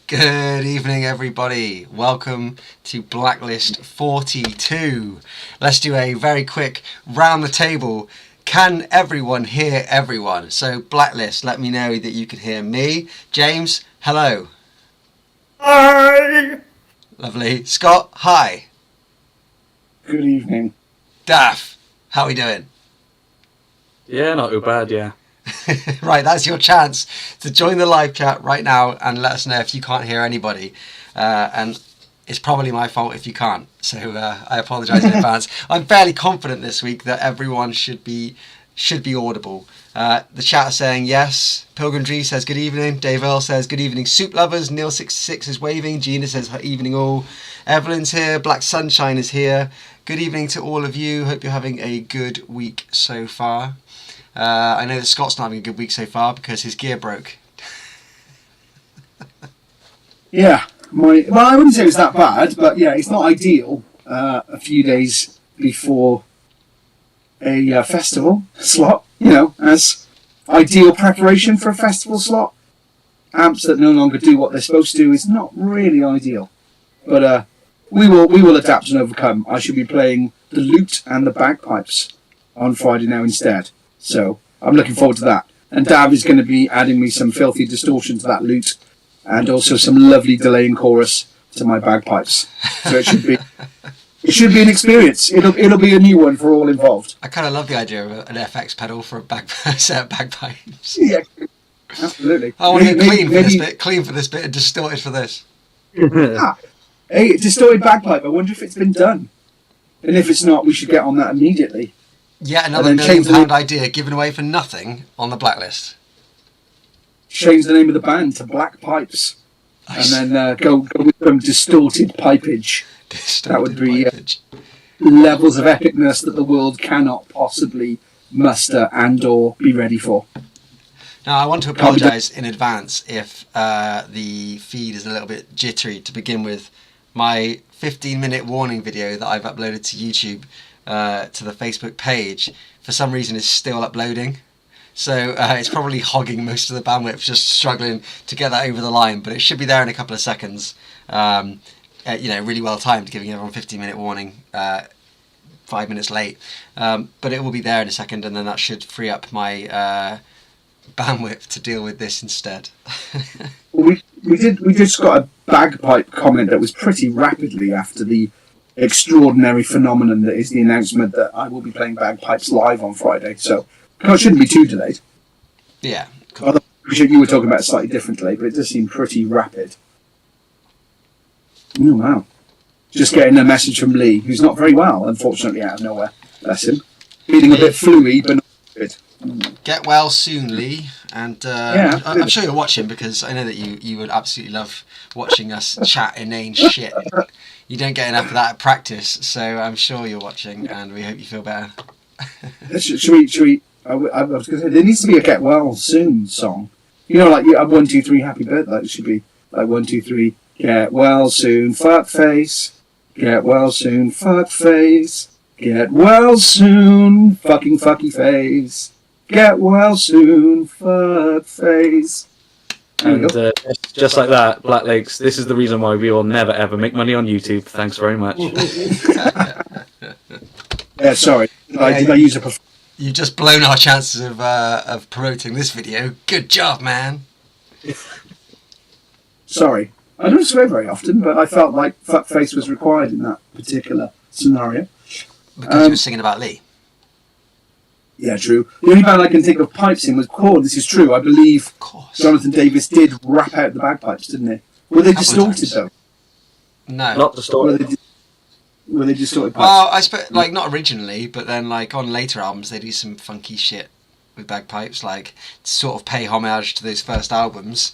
Good evening, everybody. Welcome to Blacklist 42. Let's do a very quick round the table. Can everyone hear everyone? So, Blacklist, let me know that you can hear me. James, hello. Hi! Lovely. Scott, hi. Good evening. Daff, how are we doing? Yeah, not too bad, yeah. Right, that's your chance to join the live chat right now and let us know if you can't hear anybody. And it's probably my fault if you can't. So I apologise in advance. I'm fairly confident this week that everyone should be audible. The chat is saying yes. Pilgrim G says good evening. Dave Earl says good evening. Soup lovers. Neil66 is waving. Gina says evening all. Evelyn's here. Black Sunshine is here. Good evening to all of you. Hope you're having a good week so far. I know that Scott's not having a good week so far because his gear broke. Yeah, well, I wouldn't say it was that bad, but yeah, it's not ideal. A few days before a festival slot, as ideal preparation for a festival slot. Amps that no longer do what they're supposed to do is not really ideal, but we will adapt and overcome. I should be playing the lute and the bagpipes on Friday now instead. So I'm looking forward to that. And Dav is going to be adding me some filthy distortion to that lute, and also some lovely delay in chorus to my bagpipes. So it should be an experience. It'll be a new one for all involved. I kind of love the idea of an FX pedal for a set of bagpipes. Yeah, absolutely. I want to get clean for this bit, and distorted for this. Hey, distorted bagpipe. I wonder if it's been done, and if it's not, we should get on that immediately. Yet another £1 million idea given away for nothing on the Blacklist. Change the name of the band to Black Pipes, nice. And then go with some distorted pipage. That would be levels of epicness that the world cannot possibly muster and/or be ready for. Now, I want to apologise in advance if the feed is a little bit jittery to begin with. My 15-minute warning video that I've uploaded to YouTube to the Facebook page, for some reason is still uploading. So it's probably hogging most of the bandwidth, just struggling to get that over the line. But it should be there in a couple of seconds. Really well timed, giving everyone 15-minute warning, 5 minutes late. But it will be there in a second, and then that should free up my bandwidth to deal with this instead. we just got a bagpipe comment that was pretty rapidly after the extraordinary phenomenon that is the announcement that I will be playing bagpipes live on Friday. So it shouldn't be too delayed. Yeah, cool. I appreciate you were talking about a slightly different delay, but it does seem pretty rapid. Oh, wow. Just getting a message from Lee, who's not very well, unfortunately, out of nowhere. Bless him. Feeling a bit fluey, but not good. Get well soon, Lee. And yeah, I'm sure you're watching, because I know that you would absolutely love watching us chat inane shit. You don't get enough of that at practice, so I'm sure you're watching, and we hope you feel better. Should we? I was going to say, there needs to be a "Get Well Soon" song. Like 1, 2, 3, Happy Birthday. It should be like 1, 2, 3, get well soon, fuck face. Get well soon, fuck face. Get well soon, fucking fucky face. Get well soon, fuck face. And just like that, Black Legs, this is the reason why we will never ever make money on YouTube. Thanks very much. Yeah, sorry. Did I use a... You've just blown our chances of promoting this video. Good job, man. Sorry. I don't swear very often, but I felt like fuckface was required in that particular scenario. Because you were singing about Lee. Yeah, true. The only band I can think of pipes in was Korn. This is true. I believe Jonathan Davis did rap out the bagpipes, didn't he? Were they distorted, though? No. Not distorted. Were they distorted pipes? Well, I suppose, not originally, but then, on later albums, they do some funky shit with bagpipes, to sort of pay homage to those first albums.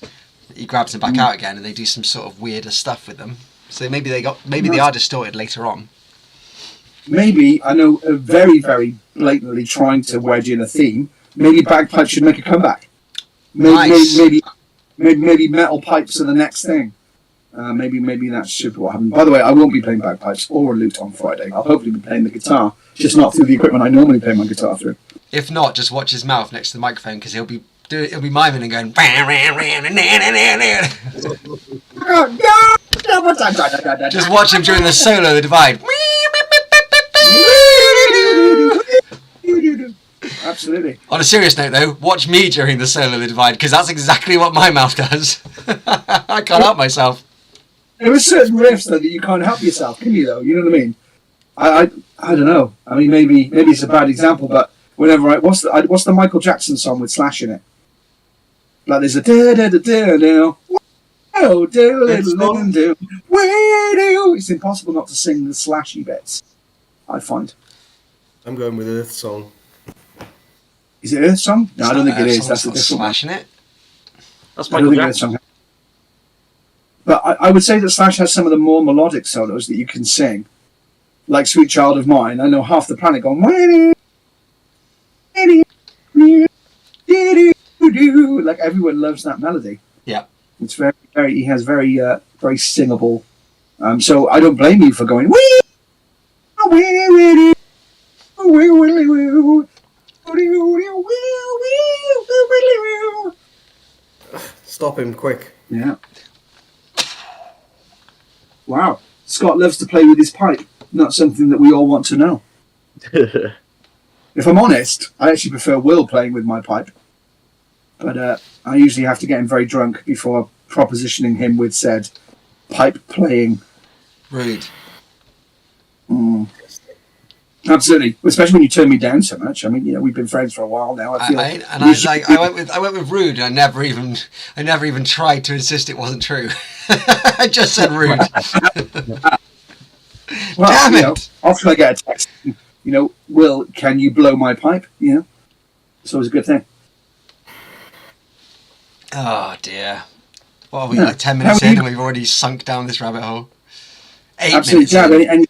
He grabs them back out again, and they do some sort of weirder stuff with them. So maybe they are distorted later on. Maybe, I know, very, very blatantly trying to wedge in a theme, maybe bagpipes should make a comeback. Maybe metal pipes are the next thing. Maybe that's super what happened. By the way, I won't be playing bagpipes or a lute on Friday. I'll hopefully be playing the guitar, just not through the equipment I normally play my guitar through. If not, just watch his mouth next to the microphone, because he'll be It'll be miming and going. Just watch him during the solo of the Divide. Absolutely. On a serious note, though, watch me during the solo of the Divide, because that's exactly what my mouth does. I can't help myself. There are certain riffs though that you can't help yourself, can you? Though, you know what I mean? I don't know. I mean, maybe it's a bad example, but whenever what's the Michael Jackson song with Slash in it? Like there's a da da da da now. Oh, do little do. It's impossible not to sing the slashy bits. I find. I'm going with Earth Song. Is it Earth Song? No, I don't think it is. That's a different Slash in it. That's Michael Jackson. But I would say that Slash has some of the more melodic solos that you can sing, like "Sweet Child of Mine." I know half the planet going like everyone loves that melody. Yeah, it's very, very. He has very, very singable. So I don't blame you for going. Stop him quick. Yeah. Wow. Scott loves to play with his pipe. Not something that we all want to know. If I'm honest, I actually prefer Will playing with my pipe. But I usually have to get him very drunk before propositioning him with said pipe playing. Rude. Absolutely, especially when you turn me down so much. I mean, we've been friends for a while now. I went with rude. I never even tried to insist it wasn't true. I just said rude. Well, damn it! Often I get a text. Will, can you blow my pipe? It's always a good thing. Oh dear. What are we like 10 minutes in and we've already sunk down this rabbit hole? 8 minutes in.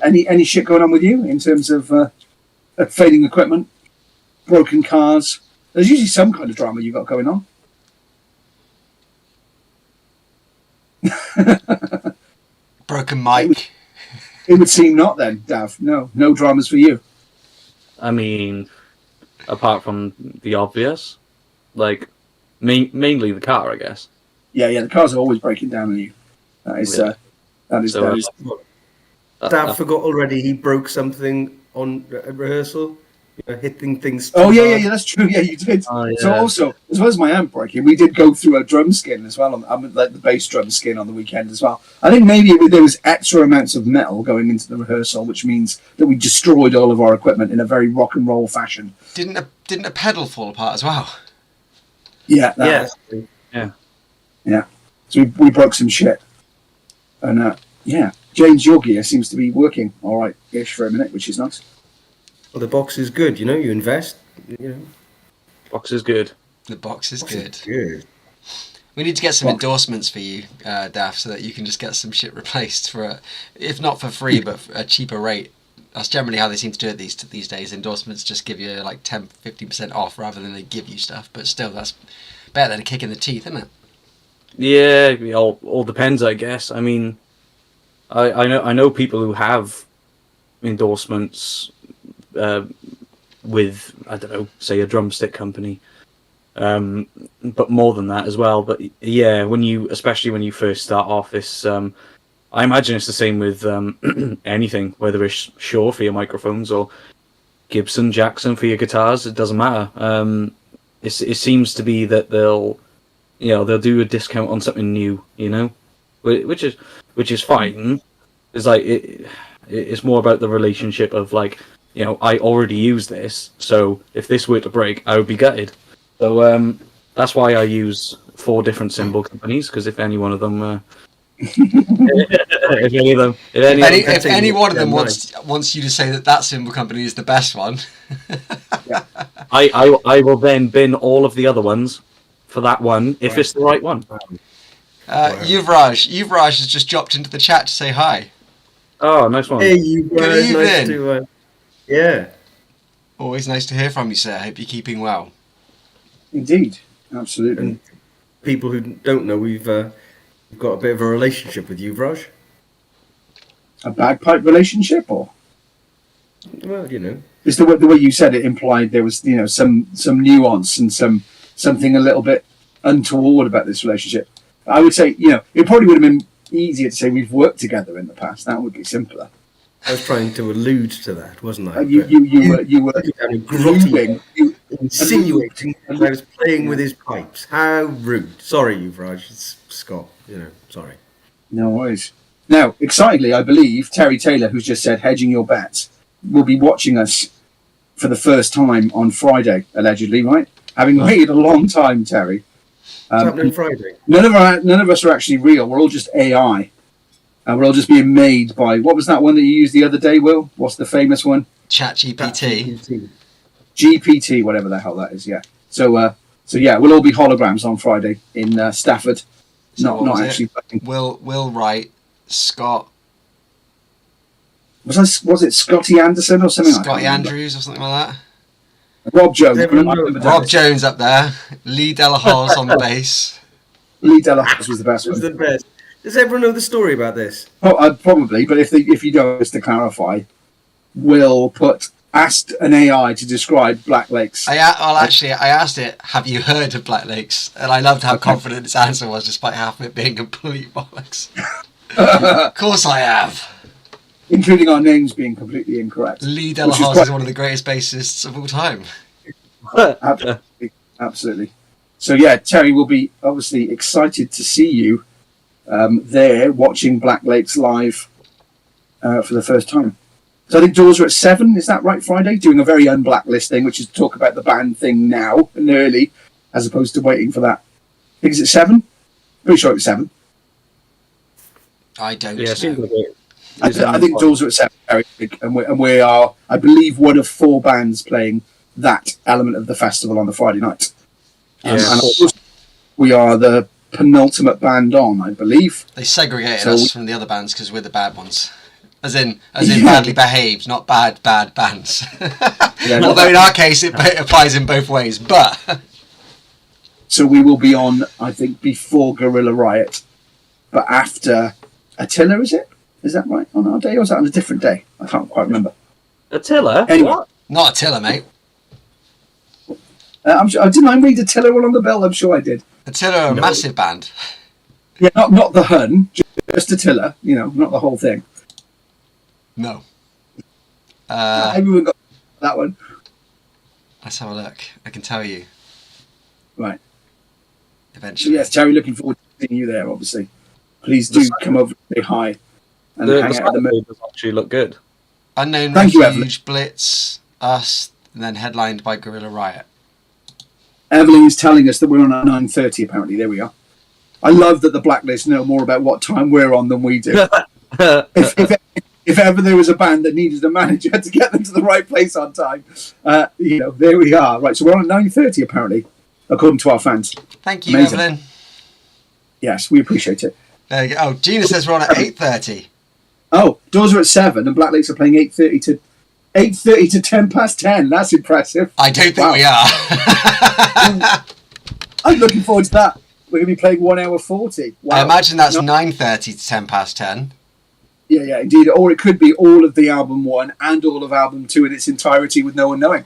Any shit going on with you in terms of fading equipment, broken cars? There's usually some kind of drama you got going on. Broken mic. It would seem not then, Dav. No dramas for you. I mean, apart from the obvious, like mainly the car, I guess. Yeah, the cars are always breaking down on you. That is. Dad forgot already he broke something on a rehearsal, hitting things. Oh yeah, that's true. Yeah, you did. Oh, yeah. So also, as well as my amp breaking, we did go through a drum skin as well, like the bass drum skin on the weekend as well. I think maybe there was extra amounts of metal going into the rehearsal, which means that we destroyed all of our equipment in a very rock and roll fashion. Didn't a pedal fall apart as well? Yeah. Yeah. So we broke some shit, and James, your gear seems to be working all right-ish for a minute, which is nice. Well, the box is good, you invest, Box is good. The box is good. We need to get some endorsements for you, Daff, so that you can just get some shit replaced if not for free, but for a cheaper rate. That's generally how they seem to do it these days. Endorsements just give you like 10-15% off rather than they give you stuff. But still, that's better than a kick in the teeth, isn't it? Yeah, it all depends, I guess. I mean, I know people who have endorsements with, I don't know, say a drumstick company, but more than that as well. But yeah, especially when you first start off, it's I imagine it's the same with anything, whether it's Shure for your microphones or Gibson, Jackson for your guitars. It doesn't matter. It seems to be that they'll do a discount on something new, which is fine. It's like it's more about the relationship of like, I already use this, so if this were to break, I would be gutted. So that's why I use 4 different cymbal companies, because if any one of them, if any one of them wants you to say that cymbal company is the best one, I will then bin all of the other ones for that one if it's the right one. Yuvraj has just dropped into the chat to say hi. Oh, nice one. Hey, Yuvraj. Good evening. Nice to, yeah. Always nice to hear from you, sir. I hope you're keeping well. Indeed, absolutely. And people who don't know, we've got a bit of a relationship with Yuvraj. A bagpipe relationship, or? Well, Just the way you said it implied there was, some nuance and some something a little bit untoward about this relationship. I would say, it probably would have been easier to say we've worked together in the past. That would be simpler. I was trying to allude to that, wasn't I? You were grotty, insinuating that I was playing with his pipes. How rude! Sorry, Yuvraj. It's Scott. Sorry. No worries. Now, excitingly, I believe Terry Taylor, who's just said hedging your bets, will be watching us for the first time on Friday, allegedly, right? Having waited a long time, Terry. What's happening Friday? None of us are actually real. We're all just AI. We're all just being made by, what was that one that you used the other day, Will? What's the famous one? ChatGPT. GPT, whatever the hell that is, yeah. So yeah, we'll all be holograms on Friday in Stafford. So not actually. Will Wright, Scott. Was it Scotty Anderson or something? Scotty Andrews or something like that. Rob Jones. Rob Jones up there. Lee Delahal's on the bass. Lee Delahal's was the best one. The best. Does everyone know the story about this? Oh, probably, but if you don't, just to clarify, Will asked an AI to describe Black Lakes. I asked it, have you heard of Black Lakes? And I loved how confident its answer was, despite half of it being complete bollocks. Of course I have. Including our names being completely incorrect. Lee Delahaz is one of the greatest bassists of all time. Absolutely. So yeah, Terry will be obviously excited to see you there watching Black Lakes live for the first time. So I think doors are at 7, is that right, Friday? Doing a very un-Blacklist thing, which is to talk about the band thing now and early, as opposed to waiting for that. I think it's at 7? Pretty sure it's 7. I don't know. Seems like it. I think doors are at 7, Eric, and we are, I believe, one of 4 bands playing that element of the festival on the Friday night. And of course, we are the penultimate band on, I believe. They segregated us from the other bands because we're the bad ones. As in badly behaved, not bad bands. Although in our case it applies in both ways, but... So we will be on, I think, before Gorilla Riot, but after Attila, is it? Is that right, on our day, or is that on a different day? I can't quite remember. Attila? Anyway. What? Not Attila, mate. I'm sure, didn't I read Attila along the bill? I'm sure I did. Attila are a massive band. Yeah, not the Hun, just Attila, not the whole thing. No. Everyone got that one. Let's have a look. I can tell you. Right. Eventually. So yes, Terry, looking forward to seeing you there, obviously. Please do come over and say hi. And The hang out at the Saturday does actually look good. Unknown Thank you, Refuge, Blitz, us, and then headlined by Gorilla Riot. Evelyn is telling us that we're on at 9:30, apparently. There we are. I love that the Blacklist know more about what time we're on than we do. If ever there was a band that needed a manager to get them to the right place on time, there we are. Right, so we're on at 9:30, apparently, according to our fans. Thank you, Amazing. Evelyn. Yes, we appreciate it. There you go. Oh, Gina says we're on at 8:30. Oh, doors are at 7 and Black Lakes are playing 8:30 to 10 past 10. That's impressive. I don't think we are. I'm looking forward to that. We're going to be playing 1 hour 40. Wow. I imagine that's 9:30 to 10 past 10. Yeah, indeed. Or it could be all of the album 1 and all of album 2 in its entirety with no one knowing.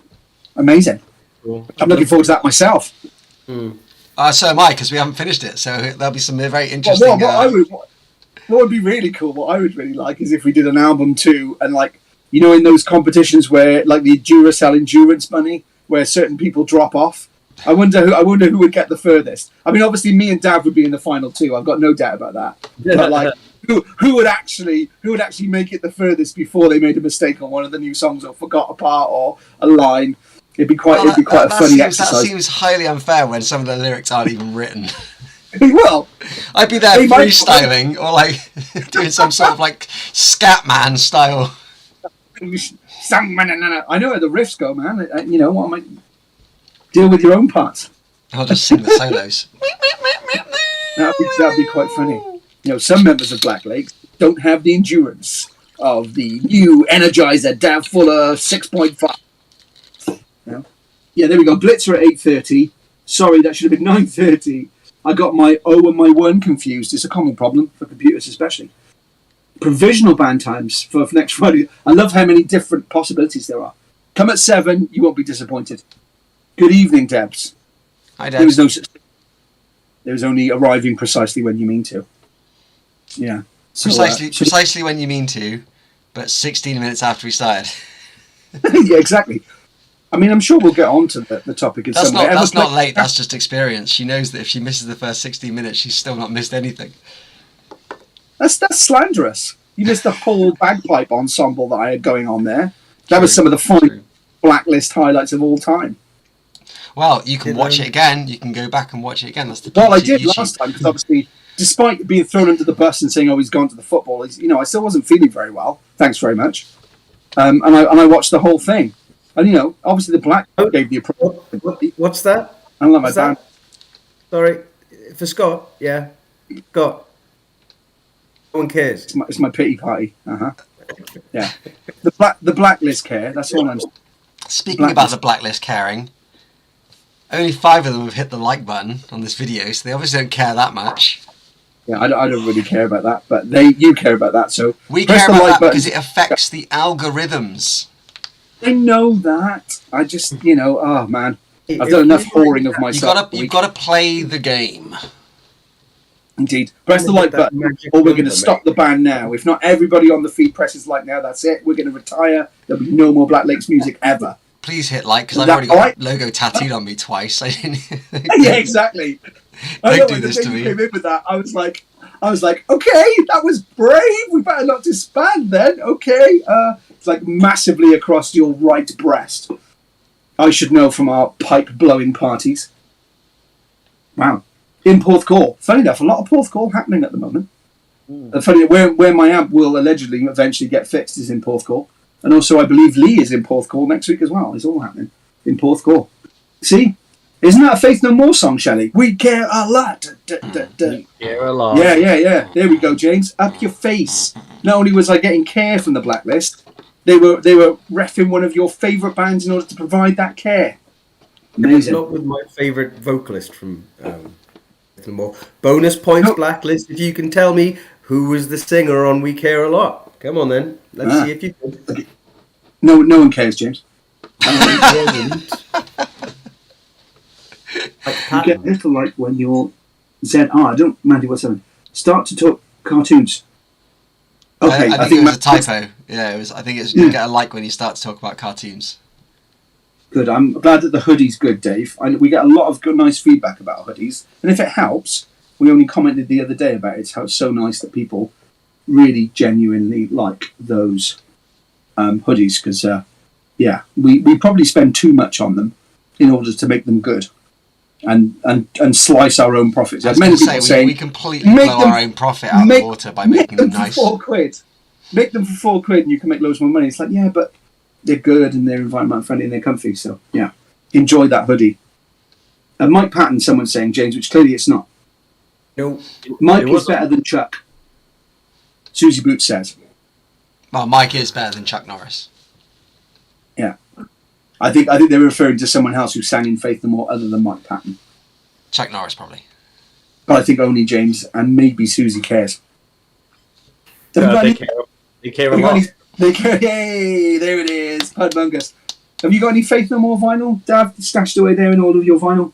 Amazing. Cool. I'm looking forward to that myself. So am I, because we haven't finished it. So there'll be some very interesting... What would be really cool, what I would really like, is if we did an album 2 and in those competitions where, like the Duracell Endurance Bunny, where certain people drop off. I wonder who would get the furthest. I mean, obviously, me and Dav would be in the final 2. I've got no doubt about that. But who would actually make it the furthest before they made a mistake on one of the new songs or forgot a part or a line? It'd be quite a funny exercise. That seems highly unfair when some of the lyrics aren't even written. Well, I'd be there freestyling or doing some sort of Scatman style. I know how the riffs go, man. What am I? Deal with your own parts. I'll just sing the solos. That'd be quite funny. Some members of Black Lakes don't have the endurance of the new Energizer Dav Fuller 6.5. Yeah, there we go. Blitzer at 8:30. Sorry, that should have been 9:30. I got my O and my 1 confused. It's a common problem for computers, especially. Provisional band times for next Friday. I love how many different possibilities there are. Come at 7, you won't be disappointed. Good evening, Debs. Hi, There Dad. was no such thing. There was only arriving precisely when you mean to. Yeah. So, Precisely when you mean to, but 16 minutes after we started. yeah, exactly. I mean, I'm sure we'll get on to the topic in some way. That's not late. That's just experience. She knows that if she misses the first 16 minutes, she's still not missed anything. That's slanderous. You missed the whole bagpipe ensemble that I had going on there. That was some of the fine Blacklist highlights of all time. Well, you can watch it again. You can go back and watch it again. That's the Well, I beauty of did YouTube. last time because obviously, despite being thrown under the bus and saying, "Oh, he's gone to the football," I still wasn't feeling very well. Thanks very much. And I watched the whole thing, and obviously the Black gave the approval. What's that? I don't like my What's that? band. Sorry, for Scott. Yeah, Scott. No one cares. It's my pity party. Yeah, the Blacklist care. That's all I'm. Speaking about the Blacklist caring, only 5 of them have hit the like button on this video, so they obviously don't care that much. Yeah, I don't really care about that, but you care about that. So We press care the about like that button. because it affects the algorithms. I know that. I just, oh man, I've done enough whoring of myself. You've got to play the game. Indeed. Press the like button, or we're going to stop the band now. If not everybody on the feed presses like now, that's it. We're going to retire. There'll be no more Black Lakes music ever. Please hit like, because I've already got that logo tattooed on me twice. I didn't. Yeah, exactly. Don't do this to me. Came in with that. I was like, okay, that was brave. We better not disband then. Okay. It's like massively across your right breast. I should know from our pipe blowing parties. Wow. In Porthcawl. Funny enough, a lot of Porthcawl happening at the moment. Funny, where my amp will allegedly eventually get fixed is in Porthcawl. And also, I believe Lee is in Porthcawl next week as well. It's all happening in Porthcawl. See? Isn't that a Faith No More song, Shelley? We care a lot. We care a lot. Yeah. There we go, James. Up your face. Not only was I getting care from the Blacklist, they were reffing one of your favourite bands in order to provide that care. Amazing. Not with my favourite vocalist from more. Bonus points, Blacklist, if you can tell me who was the singer on We Care a Lot. Come on then. Let's see if you can. No one cares, James. You get little like when you're ZR. I don't mind what's happening. Start to talk cartoons. Okay, I think it was a typo. Yeah, it was. I think it's you get a like when you start to talk about cartoons. Good. I'm glad that the hoodie's good, Dave. We get a lot of good, nice feedback about hoodies, and if it helps, we only commented the other day about it. How it's so nice that people really genuinely like those hoodies because, we probably spend too much on them in order to make them good. And slice our own profits. I was going to say, we completely blow our own profit out of the water by making them nice. For £4. Make them for £4 and you can make loads more money. It's like, yeah, but they're good and they're environment friendly and they're comfy. So, yeah, enjoy that hoodie. Mike Patton, someone's saying, James, which clearly it's not. No. Mike is better than Chuck. Susie Boots says. Well, Mike is better than Chuck Norris. Yeah. I think they're referring to someone else who sang in Faith No More other than Mike Patton. Chuck Norris, probably. But I think only James and maybe Susie cares. They care a lot. They care. Yay! There it is. Pudmungus. Have you got any Faith No More vinyl, Dav, stashed away there in all of your vinyl?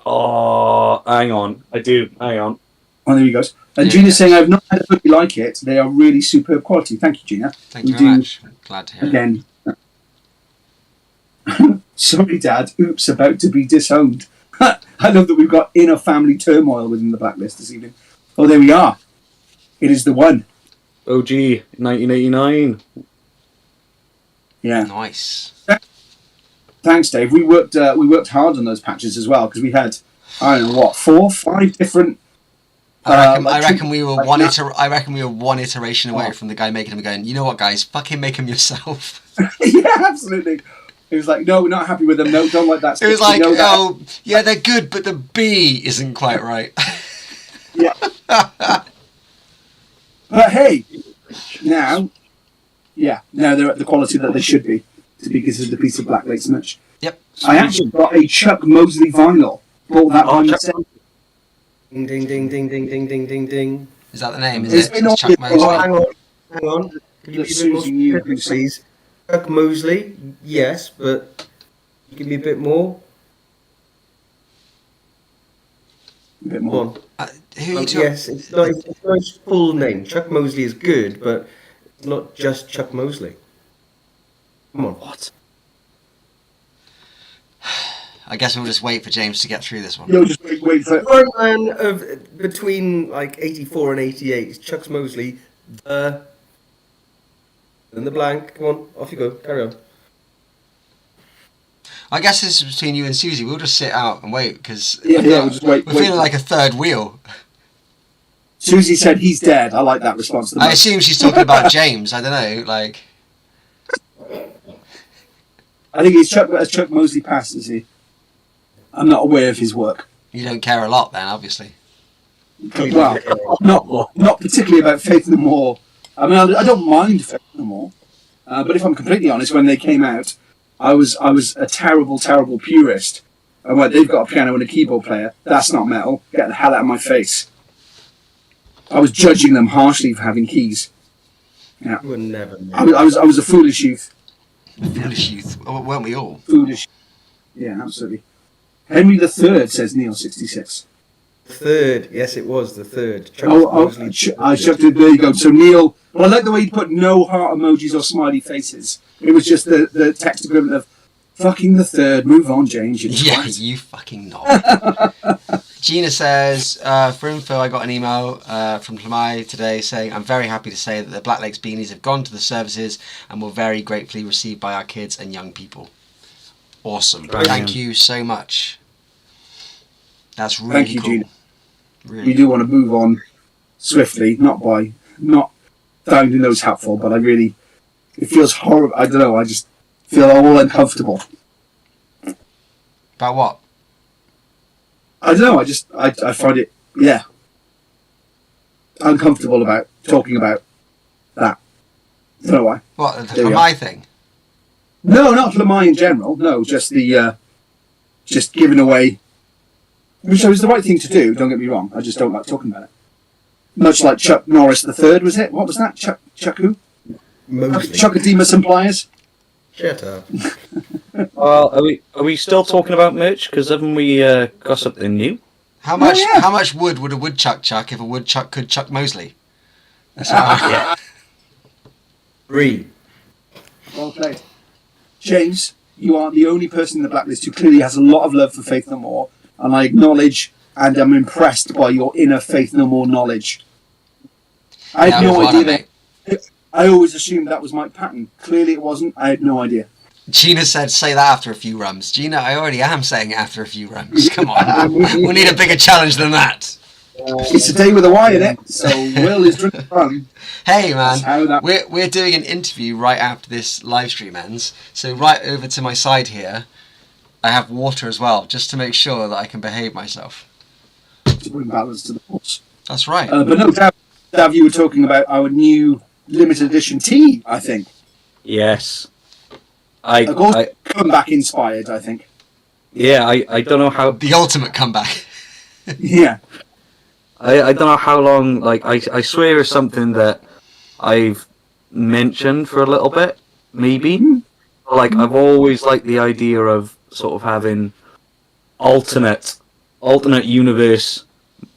Oh, hang on. I do. Hang on. Oh, there he goes. And Gina's saying, I've not had a hoodie like it. They are really superb quality. Thank you, Gina. Thank you very much. Glad to hear again. Sorry, Dad. Oops, about to be disowned. I love that we've got inner family turmoil within the Blacklist this evening. Oh, there we are. It is the one. OG, 1989. Yeah. Nice. Thanks, Dave. We worked hard on those patches as well because we had, I don't know what, 4, 5 different. I reckon we were one iteration away from the guy making them going, you know what, guys, fucking make them yourself. Yeah, absolutely. It was like, no, we're not happy with them. No, don't like that. It was like, oh, yeah, they're good, but the B isn't quite right. Yeah. But hey, now they're at the quality that they should be to be considered a piece of Black Lace merch. Yep. I actually got a Chuck Mosley vinyl. Bought that one. Ding, ding, ding, ding, ding, ding, ding, ding, ding. Is that the name? Is It's it? been It's Chuck on- Mosley. Hang on. Can you be a bit more Susie knew who specific, please? Chuck Mosley, yes, but give me a bit more. a bit Come more. on. Who are you talking? Yes, it's not his full name. Chuck Mosley is good, but it's not just Chuck Mosley. Come on. What? I guess we'll just wait for James to get through this one. You'll just wait for One man of between like 84 and 88 is Chuck Mosley. Then the blank. Come on, off you go. Carry on. I guess this is between you and Susie. We'll just sit out and wait because we'll just wait. we're feeling like a third wheel. Susie said he's dead. I like that response. I assume she's talking about James. I don't know. Like, I think he's Chuck Mosley passed, is he? I'm not aware of his work. you don't care a lot then, obviously. Well, not particularly about Faith No More. I mean, I don't mind Faith No More, but if I'm completely honest, when they came out, I was a terrible purist. And when they've got a piano and a keyboard player, that's not metal. Get the hell out of my face. I was judging them harshly for having keys. Yeah, You were never. I was a foolish youth. Foolish youth, weren't we all? Foolish. Yeah, absolutely. Henry III says Neil 66. Third, yes, it was the third. Chuck Mosley. I chucked it. There you go. So Neil. Well, I like the way he put no heart emojis or smiley faces. It was just the text equivalent of "fucking the third." Move on, James. Yeah, you fucking knob. Gina says, for info, I got an email from Plamai today saying, I'm very happy to say that the Black Lakes beanies have gone to the services and were very gratefully received by our kids and young people. Awesome. Brilliant. Thank you so much. That's really Thank you, cool. Gina. Really We do want to move on swiftly, not finding those helpful, but it feels horrible. I don't know. I just feel all uncomfortable. About what? I don't know. I find it, uncomfortable about talking about that. Don't know why. What, There for we my thing? No, not Lamai in general. No, just just giving away, which was the right thing to do. Don't get me wrong. I just don't like talking about it. Much like Chuck Norris III, was it? What was that? Chuck who? Mosley. Chuckademus and Pliers. Shut up. Are we still talking about merch? Because haven't we got something new? How much yeah. How much wood would a woodchuck chuck if a woodchuck could chuck Mosley? That's how 3. Well played. James, you are the only person in the Blacklist who clearly has a lot of love for Faith No More, and I acknowledge and am impressed by your inner Faith No More knowledge. I had no idea that. I always assumed that was Mike Patton. Clearly it wasn't. I had no idea. Gina said, say that after a few rums. Gina, I already am saying it after a few rums. Come on. We need a bigger challenge than that. It's a day with a Y in it, so Will is drinking rum. Hey, That's how man. that- We're doing an interview right after this live stream ends. So right over to my side here, I have water as well, just to make sure that I can behave myself. To bring balance to the force. That's right. But no, Dav, you were talking about our new limited edition tea, I think. Yes. Of course, come back inspired, I think. I don't know how. The ultimate comeback. Yeah. I don't know how long. Like I swear it's something that I've mentioned for a little bit, maybe. Like I've always liked the idea of sort of having alternate universe,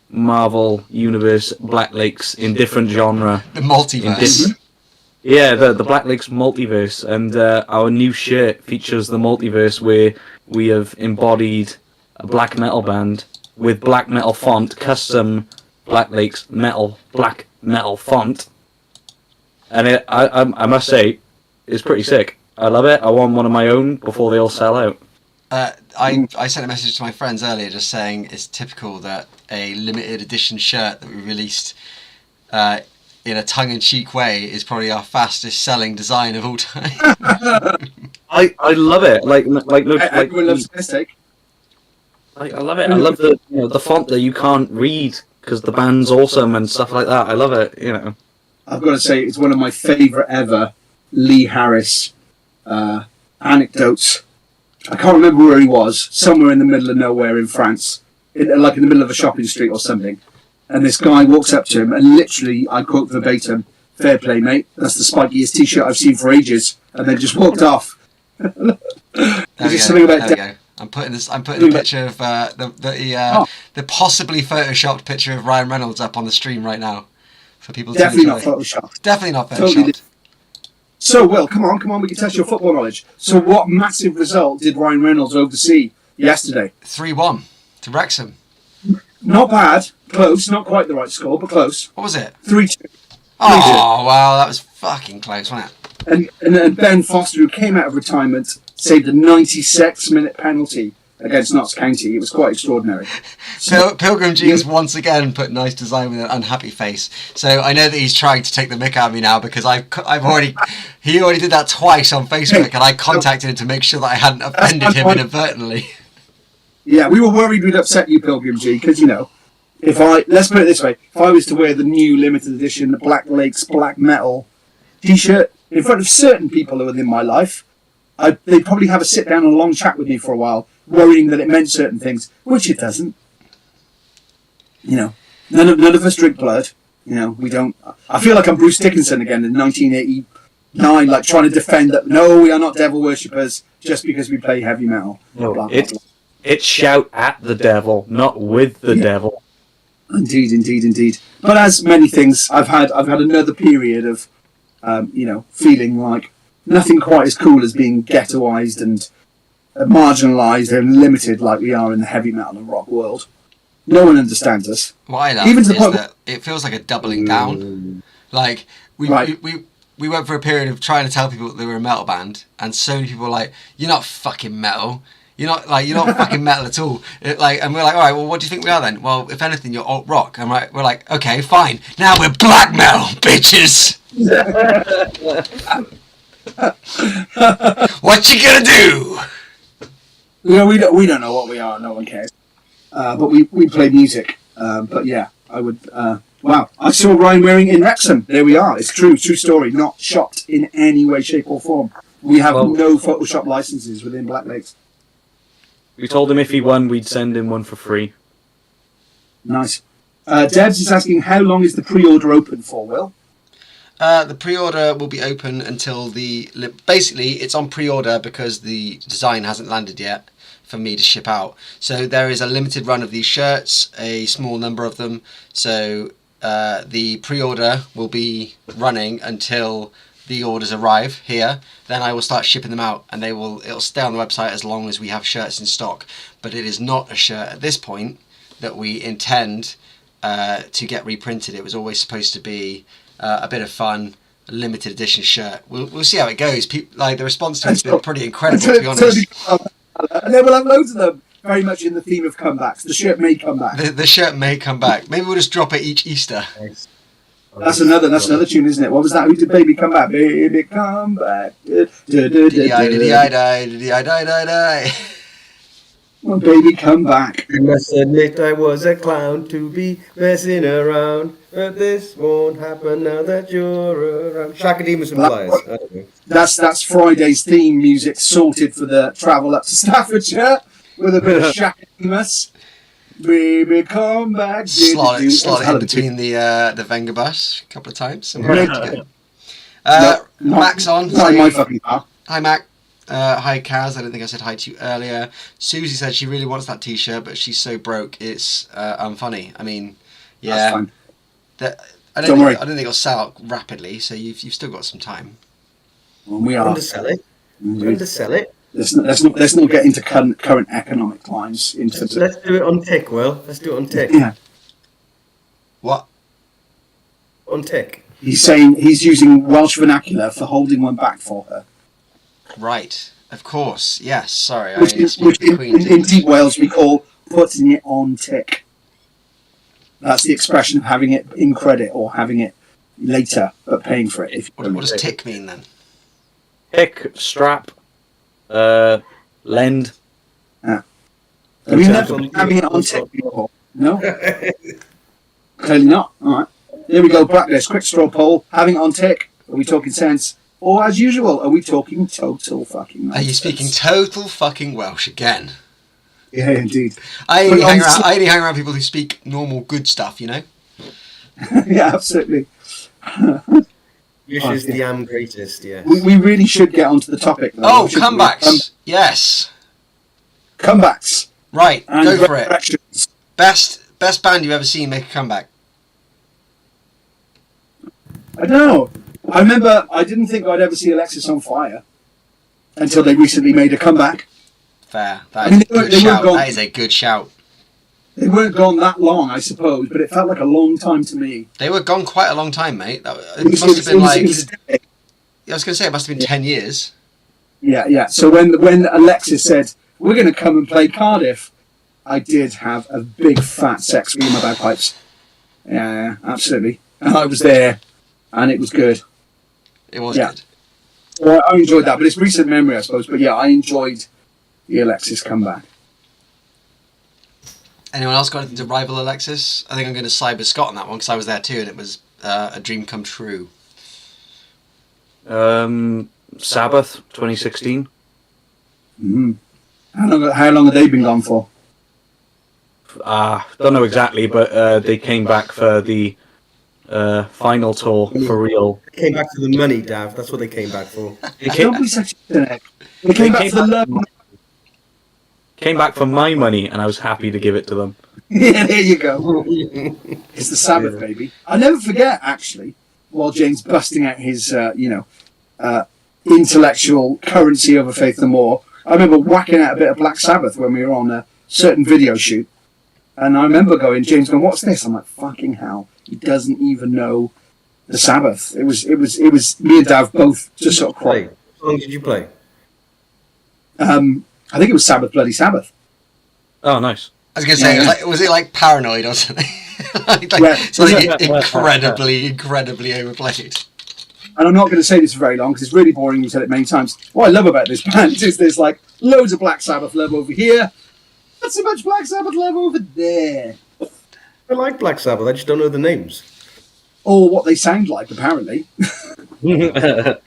Marvel universe, Black Lakes in different genre. The multiverse. Yeah, the Black Lakes multiverse, and our new shirt features the multiverse where we have embodied a black metal band with black metal font, custom Black Lakes black metal font, and I must say, it's pretty sick. I love it. I want one of my own before they all sell out. I sent a message to my friends earlier just saying it's typical that a limited edition shirt that we released in a tongue-in-cheek way is probably our fastest selling design of all time. I love it. Everyone loves a mistake. I love it. I love the font that you can't read because the band's awesome and stuff like that. I love it. I've got to say, it's one of my favourite ever Lee Harris anecdotes. I can't remember where he was, somewhere in the middle of nowhere in France, like in the middle of a shopping street or something. And this guy walks up to him and literally, I quote verbatim, "Fair play, mate. That's the spikiest t-shirt I've seen for ages." And then just walked off. There's just something about I'm putting a picture of the possibly photoshopped picture of Ryan Reynolds up on the stream right now for people to Definitely enjoy. not photoshopped. Definitely not photoshopped. Totally. So, Will, come on, we can test your football knowledge. So, what massive result did Ryan Reynolds oversee yesterday? 3-1 to Wrexham. Not bad, close, not quite the right score, but close. What was it? 3-2. Oh, wow, that was fucking close, wasn't it? And Ben Foster, who came out of retirement, saved a 96-minute penalty against Notts County. It was quite extraordinary. Pilgrim G has once again put nice design with an unhappy face. So I know that he's trying to take the mick out of me now because he already did that twice on Facebook, and I contacted him to make sure that I hadn't offended him inadvertently. Yeah, we were worried we'd upset you, Pilgrim G, because, let's put it this way, if I was to wear the new limited edition Black Lakes Black Metal t-shirt in front of certain people who are in my life, they'd probably have a sit down and a long chat with me for a while, worrying that it meant certain things, which it doesn't. None of us drink blood. We don't. I feel like I'm Bruce Dickinson again in 1989, like trying to defend that. No, we are not devil worshippers just because we play heavy metal. No, it's shout at the devil, not with the devil. Indeed. But as many things, I've had another period of, feeling like nothing quite as cool as being ghettoized and marginalised and limited like we are in the heavy metal and rock world. No one understands us. What I love Even is to the point that it feels like a doubling down. Like we went for a period of trying to tell people that they were a metal band, and so many people were like, "You're not fucking metal. You're not fucking metal at all." And we're like, "All right, well, what do you think we are then?" "Well, if anything, you're alt rock." And we're like, "Okay, fine. Now we're black metal, bitches." What you gonna do? We don't know what we are. No one cares. But we play music. But yeah, I would. Wow, I saw Ryan wearing in Wrexham. There we are. It's true story. Not shopped in any way, shape, or form. We have no Photoshop licenses within Black Lakes. We told him if he won, we'd send him one for free. Nice. Debs is asking, how long is the pre-order open for, Will? The pre-order will be open until basically it's on pre-order because the design hasn't landed yet for me to ship out. So there is a limited run of these shirts, a small number of them. So the pre-order will be running until the orders arrive here. Then I will start shipping them out, and it'll stay on the website as long as we have shirts in stock. But it is not a shirt at this point that we intend to get reprinted. It was always supposed to be a bit of fun, a limited edition shirt. We'll see how it goes. The response to it's been pretty incredible, to be honest. And then we'll have loads of them, very much in the theme of comebacks. The shirt may come back. The shirt may come back. Maybe we'll just drop it each Easter. Nice. That's another tune, isn't it? What was that? Who did Baby Come Back? Baby Come Back. Diddy I die. Oh, baby, come back. I must admit I was a clown to be messing around, but this won't happen now that you're around. Shakademus and Pliers. I don't know. That's Friday's theme music sorted for the travel up to Staffordshire with a bit of Shakademus. Baby, come back. Slot it in between the Venga bus a couple of times. And we're ready to go. Mac's on. Not my fucking car. Hi, Mac. Hi, Kaz. I don't think I said hi to you earlier. Susie said she really wants that T-shirt, but she's so broke. It's unfunny. I mean, yeah. That's fine. I don't think it'll sell out rapidly, so you've still got some time. Well, we are. Undersell it. Let's not get into current economic times. Let's do it on tick, Will. Let's do it on tick. Yeah. What? On tick. He's saying he's using Welsh vernacular for holding one back for her. Right. Of course. Yes. Sorry. Which in deep Wales we call putting it on tick. That's the expression of having it in credit or having it later, but paying for it. What does tick mean then? Tick, strap, lend. Have you never been having it on tick before? No? Clearly not. All right. There we go. Blacklist. Quick straw poll. Having it on tick. Are we talking sense? Or as usual, are we talking total fucking nonsense? Are you speaking total fucking Welsh again? Yeah, indeed. I only hang around people who speak normal good stuff, you know? Yeah, absolutely. This is the am greatest, yeah. We really should get onto the topic, though. Oh, comebacks. Yes. comebacks Right, and go for it. resurrections. Best band you've ever seen make a comeback. I don't know. I remember I didn't think I'd ever see Alexis on Fire until they recently made a comeback. Fair. I That mean, is a good they weren't shout. gone- That is a good shout. They weren't gone that long, I suppose, but it felt like a long time to me. They were gone quite a long time, mate. It was- must have been like. it was a decade. I was going to say it must have been 10 years. Yeah. So when Alexis said, we're going to come and play Cardiff, I did have a big fat sex with my bagpipes. Yeah, absolutely. And I was there, and it was good. It was Yeah. good. Well, I enjoyed that, but it's recent memory, I suppose. But yeah, I enjoyed the Alexis comeback. Anyone else got anything to rival Alexis? I think I'm going to side with Scott on that one because I was there too, and it was a dream come true. Sabbath 2016. Mm-hmm. How long have they been gone for? Don't know exactly, but they came back for the final tour for real. Came back to the money, Dav. That's what they came back for. They came, Don't be such a cynic. They came back for the love. came back for my money, and I was happy to give it to them. Yeah, there you go. It's the Sabbath, baby. I'll never forget, actually, while James busting out his, intellectual currency over Faith No More, I remember whacking out a bit of Black Sabbath when we were on a certain video shoot. And I remember James going, what's this? I'm like, fucking hell. He doesn't even know the Sabbath. It was me and Dav both just sort of Play. cried. What song did you play? I think it was Sabbath Bloody Sabbath. Oh, nice. I was going to say, Yeah. was it like Paranoid or something? Yeah. Something incredibly overplayed. And I'm not going to say this for very long because it's really boring. You've said it many times. What I love about this band is there's like loads of Black Sabbath love over here. Not so much Black Sabbath love over there. I like Black Sabbath. I just don't know the names. Or what they sound like, apparently. There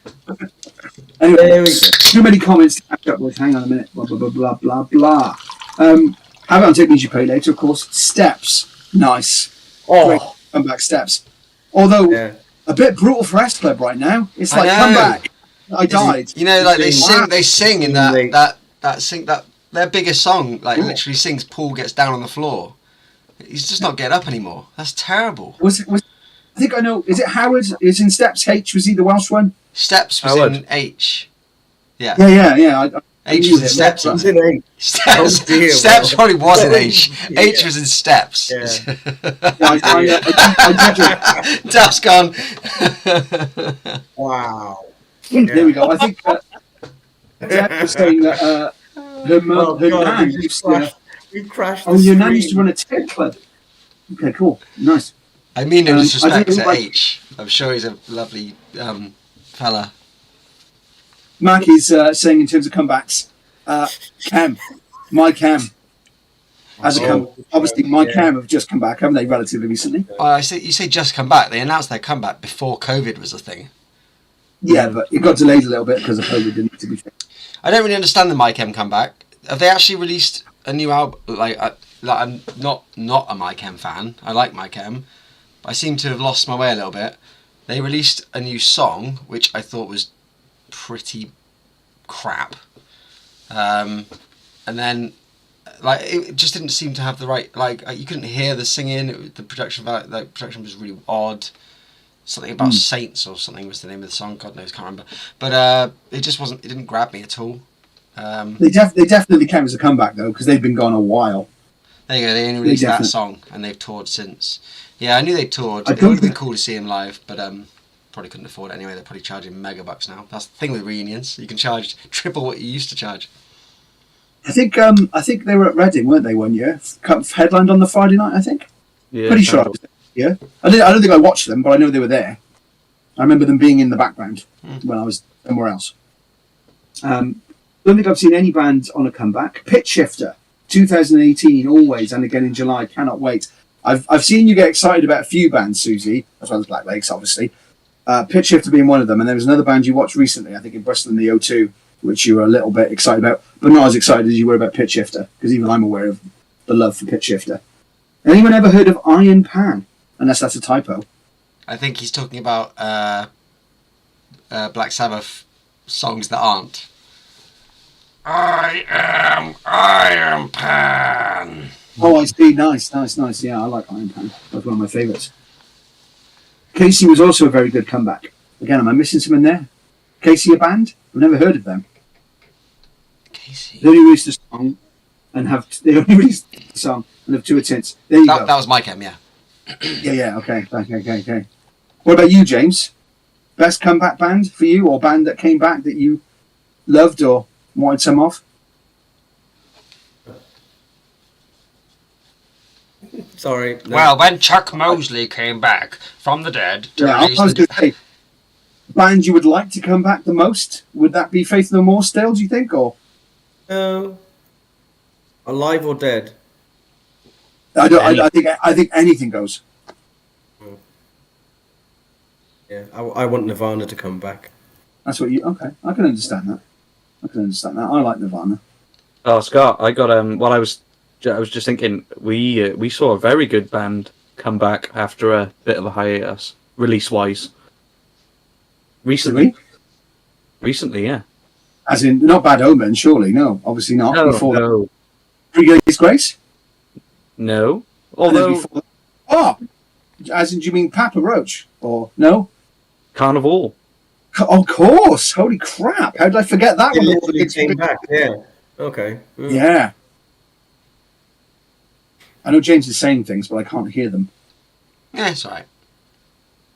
Anyway, we go. too many comments to catch up with. Hang on a minute. Blah, blah, blah, blah, blah, blah. How about Take Me As You Pay later, of course. Steps. Nice. Great Oh, comeback Steps. Although, Yeah. a bit brutal for S Club right now. It's I like, know. come back. I died. You know, like they Wow. sing in They- that their biggest song, like Yeah. literally sings Paul gets down on the floor. He's just not getting up anymore. That's terrible. Was I think I know. Is it Howard? Is in Steps H? Was he the Welsh one? Steps was Howard. in H. Yeah. Yeah. H knew was in him. Steps. It's in eight. Steps, Oh, dear, Steps well. probably was in H. Yeah. H was in Steps. Yeah. I Duff's gone. Wow. There we go. I think Dad was saying that her Oh, her God, nan we used crashed. to. We crashed. Oh, the your nan used to screen. run a tech club. Okay, cool, nice. I mean no I disrespect didn't to like- H. I'm sure he's a lovely fella. Mac is saying in terms of comebacks, Cam, my Cam, has a come. Obviously, my yeah. Cam have just come back, haven't they? Relatively recently. You say just come back. They announced their comeback before COVID was a thing. Yeah, but it got delayed a little bit because of COVID. Didn't it, to be fair. I don't really understand the Mike M comeback. Have they actually released a new album? I'm not a Mike M fan. I like Mike M. But I seem to have lost my way a little bit. They released a new song, which I thought was pretty crap. And then, it just didn't seem to have the right, you couldn't hear the singing. The production was really odd. Something about saints or something was the name of the song. God knows, can't remember. But it just wasn't. It didn't grab me at all. They definitely count as a comeback though because they've been gone a while. There you go. They only released that definitely- song and they've toured since. Yeah, I knew they toured. I It don't would have been think- cool to see him live, but probably couldn't afford it anyway. They're probably charging mega bucks now. That's the thing with reunions. You can charge triple what you used to charge. I think they were at Reading, weren't they, one year? Headlined on the Friday night, I think. yeah. Pretty sure I was there. Yeah, I don't think I watched them, but I know they were there. I remember them being in the background when I was somewhere else. Don't think I've seen any band on a comeback. Pitch Shifter, 2018, always, and again in July. Cannot wait. I've seen you get excited about a few bands, Susie, as well as Black Lakes, obviously. Pitch Shifter being one of them, and there was another band you watched recently, I think in Bristol in the O2, which you were a little bit excited about, but not as excited as you were about Pitch Shifter, because even I'm aware of the love for Pitch Shifter. Anyone ever heard of Iron Pan? Unless that's a typo. I think he's talking about Black Sabbath songs that aren't. I am Iron Pan. Oh, I see. Nice. Yeah, I like Iron Pan. That's one of my favourites. Casey was also a very good comeback. Again, am I missing someone there? Casey, a band? I've never heard of them. Casey. They only released a song and have two hits. There you go. That was my chem, yeah. Yeah. Okay. What about you, James? Best comeback band for you, or band that came back that you loved or wanted some of? Sorry. No. Well, when Chuck Mosley came back from the dead to Yeah, I release was going to say, band you would like to come back the most? Would that be Faith No More still, do you think? Or Alive or dead? I think anything goes. Yeah, I want Nirvana to come back. That's what you... Okay, I can understand that. I like Nirvana. Oh, Scott, I got I was just thinking we saw a very good band come back after a bit of a hiatus, release-wise. Recently. Did we? Recently, yeah. As in, not Bad Omen, surely. No, obviously not. Before No. 3 Days Grace? No. And then Although before... Oh! As in, do you mean Papa Roach? Or no? Carnival. Of course! Holy crap! How did I forget that It one? literally came back, yeah. Okay. Yeah. I know James is saying things, but I can't hear them. Yeah, it's alright.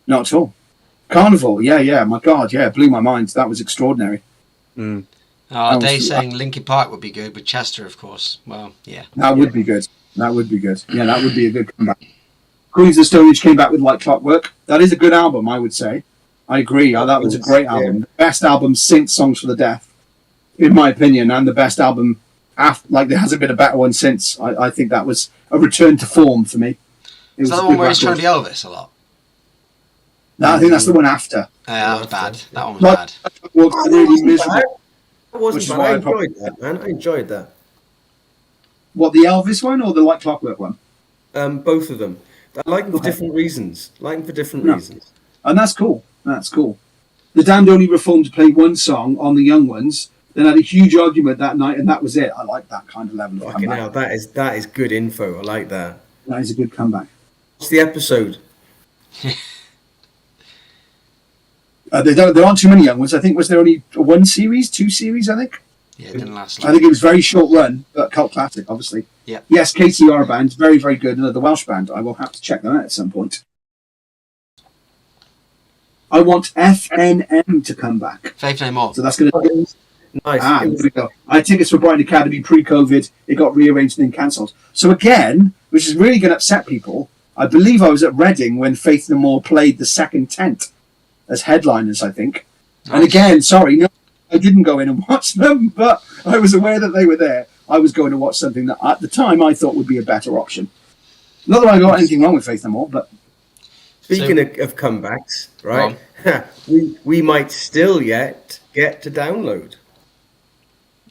Not at all. Carnival, yeah, my God, yeah, blew my mind. That was extraordinary. Mm. Oh, Dave's saying Linkin Park would be good with Chester, of course. Well, yeah. That would be good. Yeah, that would be a good comeback. Queens of the Stone Age came back with Like Clockwork. That is a good album, I would say. I agree. That was a great album. Yeah. The best album since Songs for the Deaf, in my opinion, and the best album after. Like, there hasn't been a better one since. I think that was a return to form for me. It Is was that a the one good where he's trying record. to be Elvis a lot? No, I think that's the one after. Yeah, that was bad. That one was Like, bad. Clockwork's Oh, really miserable. That wasn't Which is bad. why I I probably- enjoyed that, man. I enjoyed that. What, the Elvis one or the Like Clockwork one? Both of them. I like them for Okay. different reasons. No. Reasons. And that's cool. The Damned only reformed to play one song on the Young Ones, then had a huge argument that night, and that was it. I like that kind of level of Fucking comeback. hell, that is good info. I like that. That is a good comeback. What's the episode? There aren't too many Young Ones. I think, was there only one series, 2 series, I think? Yeah, it didn't last I long. think it was very short run, but cult classic, obviously. Yeah. Yes, KTR band, very, very good. Another Welsh band. I will have to check them out at some point. I want FNM to come back. Faith No More. So that's going to... Nice. There we go. I had tickets for Brighton Academy pre-COVID. It got rearranged and then cancelled. So again, which is really going to upset people, I believe I was at Reading when Faith No More played the second tent as headliners, I think. Nice. And again, sorry, no, I didn't go in and watch them, but I was aware that they were there. I was going to watch something that at the time I thought would be a better option. Not that I got anything wrong with Faith No More, but Speaking of comebacks, right? we might still yet get to download.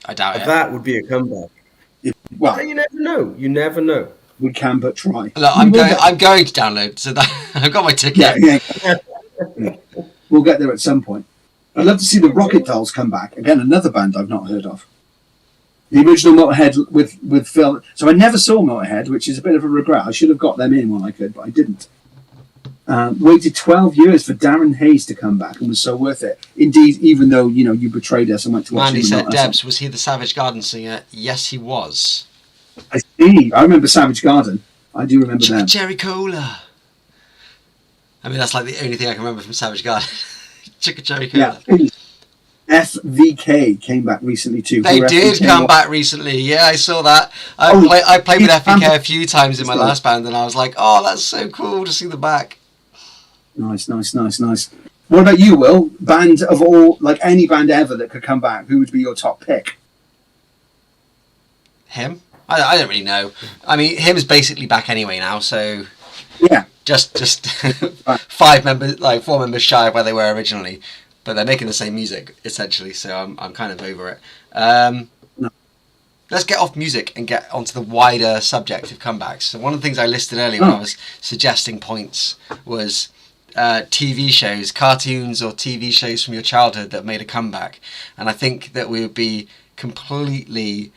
I doubt it. That would be a comeback. well, You never know. You never know. we can but try. Look, I'm going to download, so that I've got my ticket. Yeah. We'll get there at some point. I'd love to see the Rocket Dolls come back. Again, another band I've not heard of. The original Motorhead with Phil. So I never saw Motorhead, which is a bit of a regret. I should have got them in when I could, but I didn't. Waited 12 years for Darren Hayes to come back and was so worth it. Indeed, even though, you betrayed us and went to watch Mandy him. said, and not us. Debs, was he the Savage Garden singer? Yes, he was. I see. I remember Savage Garden. I do remember Chicka them. Cherry Cola. I mean, that's like the only thing I can remember from Savage Garden. Chicka Cherry Cola. Yeah. FVK came back recently too. They Who did FVK come was. back recently. Yeah, I saw that. I played with he's FBK a few times in my Sorry. last band, and I was like, oh, that's so cool to see the back. Nice. What about you, Will? Band of all, like any band ever that could come back, who would be your top pick? Him? I don't really know. I mean, him is basically back anyway now, so Yeah. just Right. 4 members shy of where they were originally, but they're making the same music essentially. So I'm kind of over it. No. Let's get off music and get onto the wider subject of comebacks. So one of the things I listed earlier when I was suggesting points was TV shows, cartoons or TV shows from your childhood that made a comeback. And I think that we would be completely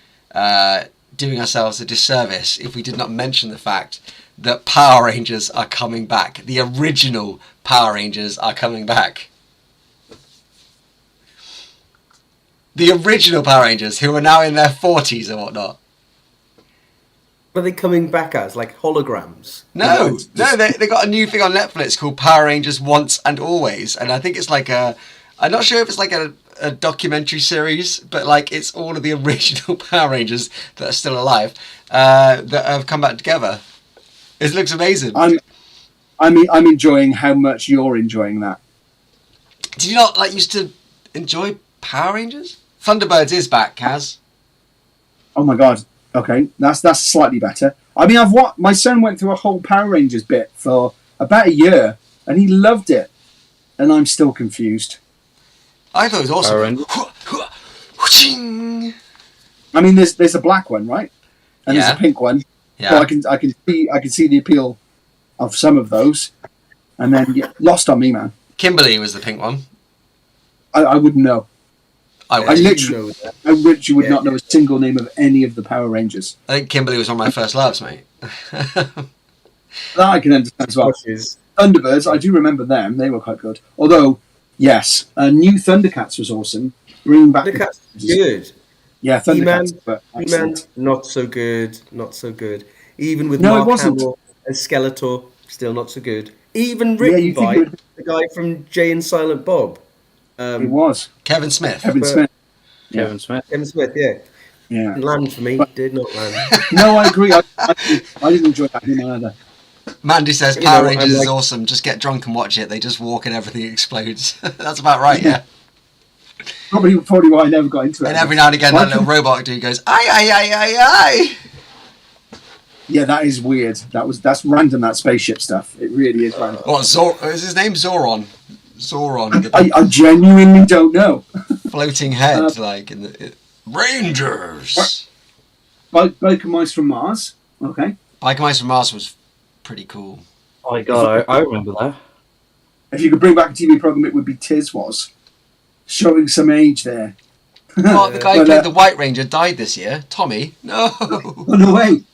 doing ourselves a disservice if we did not mention the fact that Power Rangers are coming back. The original Power Rangers are coming back. The original Power Rangers, who are now in their 40s and whatnot. What are they coming back as? Like holograms? No, they got a new thing on Netflix called Power Rangers Once and Always, and I think it's like I'm not sure if it's like a documentary series, but like it's all of the original Power Rangers that are still alive that have come back together. It looks amazing. I'm enjoying how much you're enjoying that. Did you not used to enjoy Power Rangers? Thunderbirds is back, Kaz. Oh my god. Okay, that's slightly better. I mean, my son went through a whole Power Rangers bit for about a year, and he loved it, and I'm still confused. I thought it was awesome. I mean, there's a black one, right? And Yeah. there's a pink one. Yeah. So I can see the appeal of some of those, and then lost on me, man. Kimberly was the pink one. I wouldn't know. I I was. literally would not know a single name of any of the Power Rangers. I think Kimberly was one of my first loves, mate. That I can understand as well. Bushes. Thunderbirds, I do remember them. They were quite good. Although, yes, new Thundercats was awesome. Bringing back Thundercats good. Yeah, Thundercats. But He-Man, excellent. not so good. Not so good. Even with No, it Mark wasn't. Hamill and Skeletor, still not so good. Even Yeah, written you think by it would- the guy from Jay and Silent Bob. It was Kevin Smith. Kevin but- Smith. Kevin Smith. Kevin Smith, yeah. Yeah. Didn't land for me. But- Did not land. No, I agree. I didn't enjoy that either. Mandy says You Power know, Rangers I'm is like- awesome. Just get drunk and watch it. They just walk and everything explodes. That's about right, yeah. Probably why I never got into it. And every now and again, that little robot dude goes, "Aye, aye, aye, aye, aye." Yeah, that is weird. That's random. That spaceship stuff. It really is random. What? Is his name Zoron? Zoron, the I genuinely don't know. floating head, like in the Rangers. Biker Mice from Mars. Okay. Biker Mice from Mars was pretty cool. Oh my god, I remember that. If you could bring back a TV program, it would be Tiz Was. Showing some age there. Oh, the guy who But, played the White Ranger died this year. Tommy. No. Oh, no way.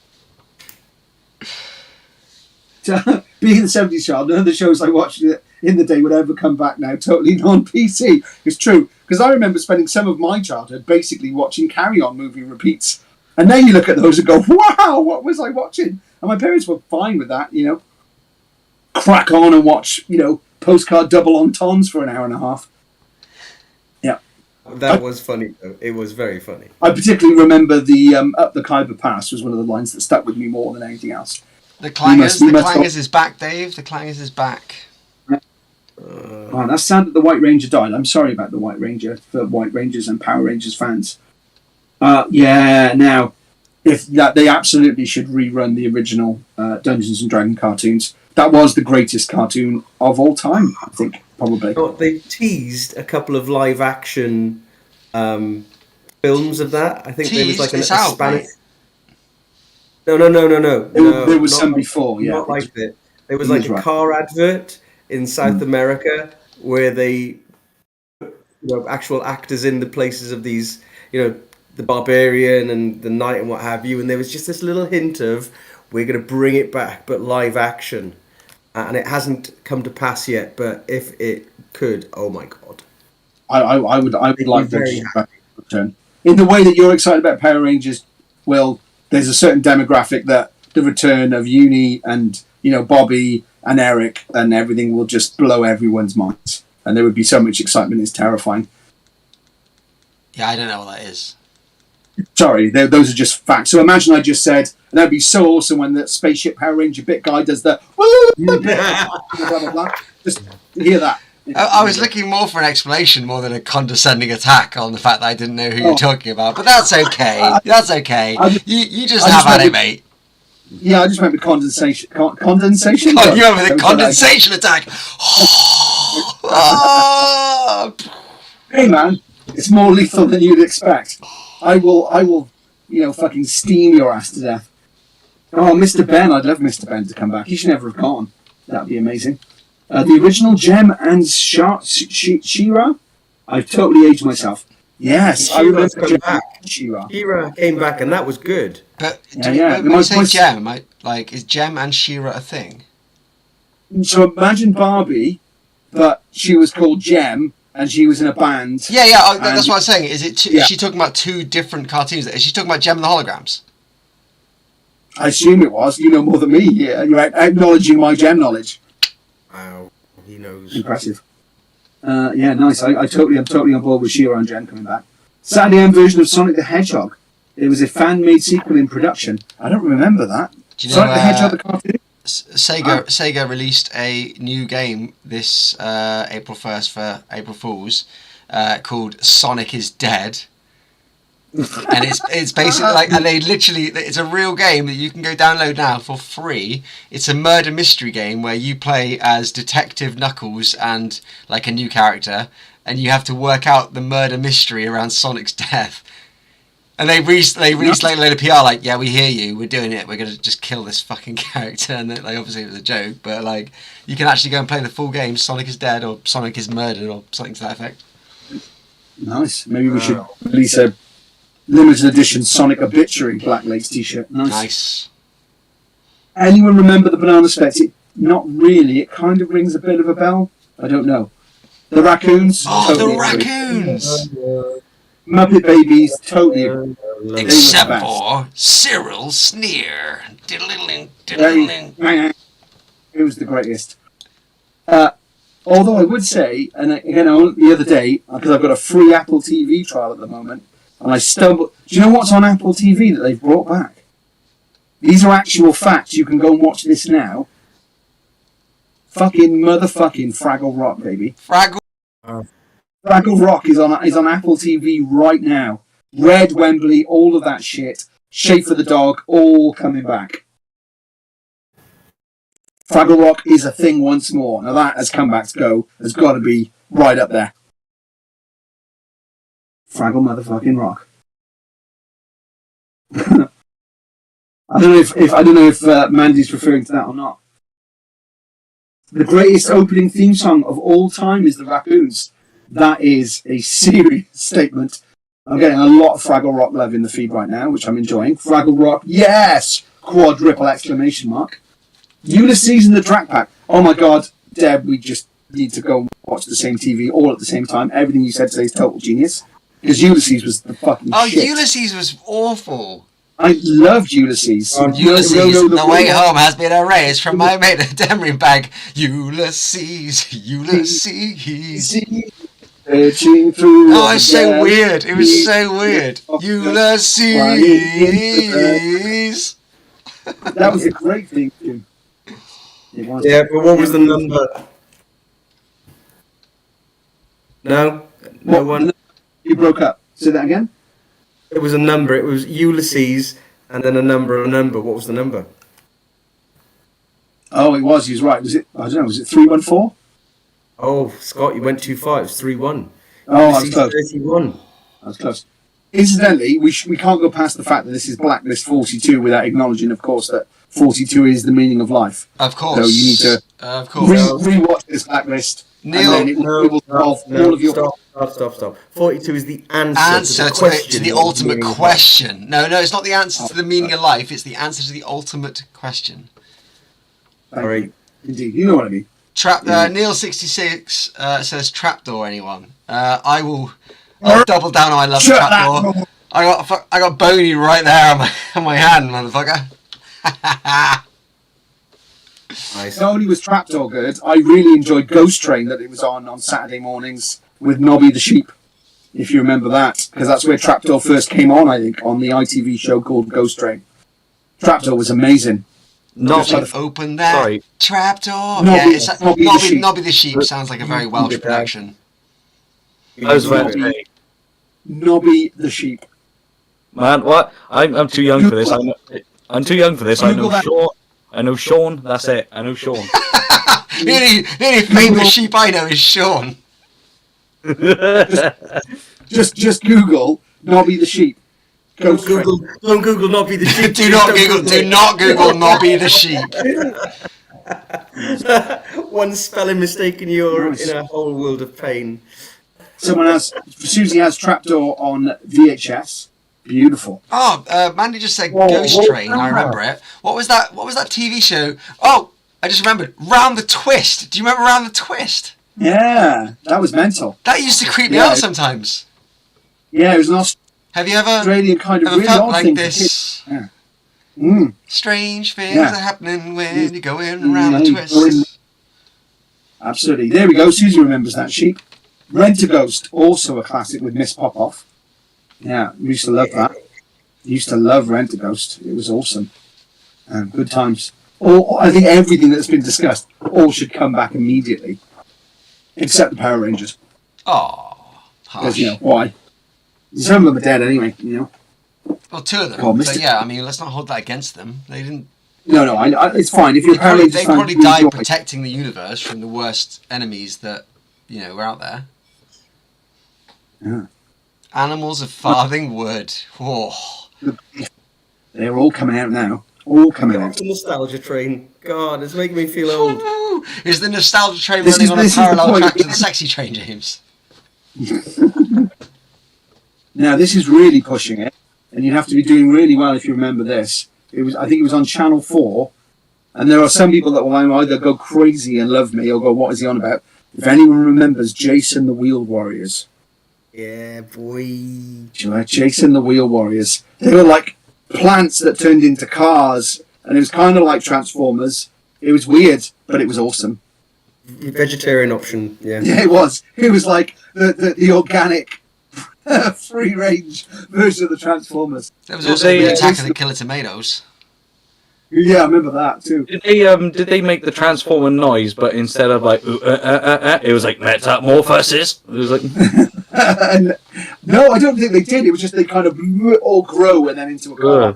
Being the 70s child, none of the shows I watched in the day would ever come back now, totally non-PC. It's true, because I remember spending some of my childhood basically watching Carry On movie repeats. And now you look at those and go, wow, what was I watching? And my parents were fine with that, you know. Crack on and watch, postcard double entendres for an hour and a half. Yeah. That was funny, though. It was very funny. I particularly remember the Up the Khyber Pass was one of the lines that stuck with me more than anything else. The Clangers. we The must Clangers is back, Dave. The Clangers is back. Oh, that's sad that the White Ranger died. I'm sorry about the White Ranger for White Rangers and Power Rangers fans. Yeah, now, if that they absolutely should rerun the original Dungeons and Dragons cartoons. That was the greatest cartoon of all time, I think, probably. Oh, they teased a couple of live action films of that. I think there was like a Teased? It's out, Spanish. mate. No. There was not some like- before, yeah. Not like that. There was He like was a right. car advert in South America where they actual actors in the places of these, the barbarian and the knight and what have you, and there was just this little hint of we're going to bring it back, but live action, and it hasn't come to pass yet. But if it could, oh my god, I would like them very to return. In the way that you're excited about Power Rangers, Will, there's a certain demographic that the return of Uni and Bobby and Eric and everything will just blow everyone's minds, and there would be so much excitement. It's terrifying. Yeah, I don't know what that is. Sorry, those are just facts. So imagine I just said, and that'd be so awesome when the spaceship Power Ranger bit guy does the blah, blah, blah. Just hear that. I was looking more for an explanation more than a condescending attack on the fact that I didn't know who you're talking about. But that's okay. That's okay. You just have at it, mate. Yeah, I just went with condensation. Condensation? Oh, you went with a That was condensation attack. Oh. Hey man, it's more lethal than you'd expect. I will, fucking steam your ass to death. Oh, Mr. Ben, I'd love Mr. Ben to come back. He should never have gone. That'd be amazing. The original Gem and Shira. I've totally aged myself. Yes, I She-Ra's remember come Gem back. and She-Ra. She-Ra came back, and that was good. But Yeah. when you say Gem, like, is Gem and She-Ra a thing? So imagine Barbie, but she was called Gem, and she was in a band. Yeah, that's what I'm saying. Is she talking about two different cartoons? Is she talking about Gem and the Holograms? I assume it was. You know more than me. Yeah, you're acknowledging my Gem knowledge. Wow, he knows. Impressive. Yeah, nice. I'm totally on board with She-Ra and Gem coming back. Saturday M version of Sonic the Hedgehog. It was a fan-made sequel in production. I don't remember that. Do you know, Sonic the Hedgehog, the cartoon? Sega released a new game this April 1st for April Fools called Sonic is Dead. And it's basically like, and it's a real game that you can go download now for free. It's a murder mystery game where you play as Detective Knuckles and like a new character, and you have to work out the murder mystery around Sonic's death. And they released like a load of PR like, yeah, we hear you, we're doing it, we're gonna just kill this fucking character. And then, like, obviously it was a joke, but like you can actually go and play the full game, Sonic is Dead or Sonic is Murdered or something to that effect. Nice. Maybe we should release a limited edition Sonic Obituary Blacklist t-shirt. Nice. Anyone remember the Banana Spectre? Not really. It kind of rings a bit of a bell. I don't know. The raccoons. Oh, totally the raccoons! Muppet Babies, totally agree. Except for Cyril Sneer. Diddling. It was the greatest. Although I would say, and again, the other day, because I've got a free Apple TV trial at the moment, and I stumbled... Do you know what's on Apple TV that they've brought back? These are actual facts. You can go and watch this now. Fucking motherfucking Fraggle Rock, baby. Fraggle Rock is on Apple TV right now. Red Wembley, all of that shit. Shape for the Dog, all coming back. Fraggle Rock is a thing once more. Now that, as comebacks go, has got to be right up there. Fraggle motherfucking Rock. I don't know if Mandy's referring to that or not. The greatest opening theme song of all time is the Raccoons. That is a serious statement. I'm getting a lot of Fraggle Rock love in the feed right now, which I'm enjoying. Fraggle Rock, yes! Quadruple exclamation mark. Ulysses and the Track Pack. Oh my god, Deb, we just need to go and watch the same TV all at the same time. Everything you said today is total genius. Because Ulysses was the fucking shit. Ulysses was awful. I loved Ulysses. Ulysses, the way home has been erased from my mate a Demery bag. Ulysses. Searching through. Oh, it's so weird. It was so weird. Ulysses. That was a great thing, Jim. Yeah, but what was the number? No one. You broke up. Say that again. It was a number. It was Ulysses, and then a number. What was the number? Oh, he was right. Was it? I don't know. Was it 314? Oh, Scott, you went too far. It was 3-1. Oh, I was close. 31. I was close. Incidentally, we can't go past the fact that this is Blacklist 42 without acknowledging, of course, that 42 is the meaning of life. Of course. So you need to re-watch this Blacklist. Neil, and then it will solve all of your... Stop. 42 is the answer to the ultimate question. No, it's not the answer to the meaning of life. It's the answer to the ultimate question. Sorry. Indeed, you know what I mean. Neil66 says trapdoor. Anyone? I'll double down on my love of trapdoor. I got Boney right there on my hand, motherfucker. Nice. Not only was Trapdoor good, I really enjoyed Ghost Train that it was on Saturday mornings with Nobby the Sheep, if you remember that, because that's where Trapdoor first came on, I think, on the ITV show called Ghost Train. Trapdoor was amazing. Open that trapdoor. Nobby the Sheep sounds like a very Welsh production. Nobby the Sheep. Man, what? I'm too young for this. I'm too young for this. I know Sean. That's it. I know Sean. The only famous sheep I know is Sean. just Google Nobby the Sheep. Don't Google Nobby the Sheep. do not Google Nobby the Sheep. One spelling mistake and you're in a whole world of pain. Susie has Trapdoor on VHS. Beautiful. Oh, Mandy just said Whoa, Ghost whoa, Train. I remember it. What was that? What was that TV show? Oh, I just remembered. Round the Twist. Do you remember Round the Twist? Yeah, that was mental. That used to creep me Yeah. out sometimes. Yeah, it was an Have you ever Australian kind of ever really felt odd like thing for this? kids. Yeah. Mm. Strange things Yeah. are happening when you're going round the you twist. go in- Absolutely. There we go. Susie remembers that sheep. Rent-A-Ghost, also a classic with Miss Popoff. Yeah, we used to love that. Used to love Rent-A-Ghost. It was awesome. Good times. I think everything that's been discussed all should come back immediately, except the Power Rangers. Oh, Because, why? Some of them are dead anyway, Well, two of them. God, So Mr. yeah, I mean, let's not hold that against them. They didn't. No, it's fine. If you're a Power Rangers They fan, probably you died enjoy it. protecting the universe from the worst enemies that were out there. Yeah. Animals of Farthing Wood. Oh. They're all coming out now. All coming Get out. off the nostalgia train. God, it's making me feel old. Is the nostalgia train This running is- on a this is the parallel point. track to the sexy train, James? Now, this is really pushing it, and you'd have to be doing really well if you remember this. I think it was on Channel 4, and there are some people that will either go crazy and love me or go, what is he on about? If anyone remembers Jason the Wheel Warriors. Yeah, boy. Jason the Wheel Warriors. They were like plants that turned into cars, and it was kind of like Transformers. It was weird, but it was awesome. Vegetarian option, yeah. Yeah, it was. It was like the organic, free-range version of the Transformers. There was Did also they- the Attack of Jason- the Killer Tomatoes. Yeah, I remember that too. Did they make the transformer noise, but instead of like it was like metamorphosis? It was like And, no, I don't think they did. It was just they kind of all grow and then into a car.